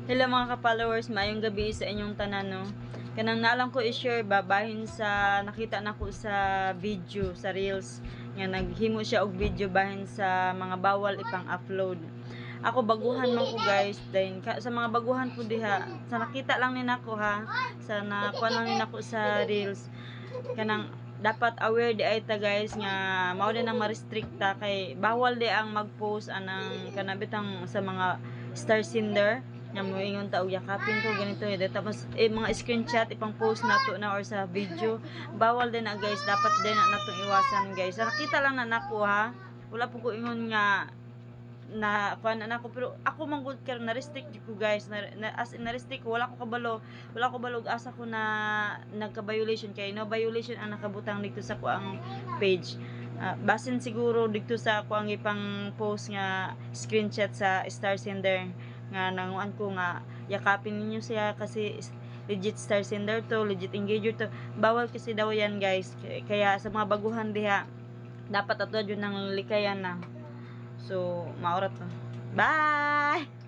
Hello mga ka-followers, maayong gabi sa inyong tanan no. Kanang naalang ko i-share bahin sa nakita nako sa video sa Reels nga naghimo siya og video bahin sa mga bawal ipang-upload. Ako baguhan man ko guys, then sa mga baguhan po diha, sa nakita lang ni nako ha, sa nakuha lang ni nako sa Reels kanang dapat aware di ay ta guys nga mao din ang ma-restricta kay bawal di ang mag-post anang kanabitang sa mga star sender nga moingon ta og yakapin ko ganito tapos mga screenshot ipang post nato na or sa video bawal din na guys, dapat din na natong iwasan guys. Nakita lang na nako ha, wala po ko ingon nga na kuan na ako, pero ako man gud kay na restrict ko guys as in na restrict ko, wala ko kabalo asa ko na nagka-violation kay no violation ang nakabutang dito sa ko ang page. Basin siguro dito sa ko ang ipang post nga screenshot sa star sender nga nanguan ko nga yakapin ninyo siya kasi legit star sender to, legit engager to. Bawal kasi daw yan guys, kaya sa mga baguhan diha dapat ato jud nang likayan na. So, maorat to. Bye!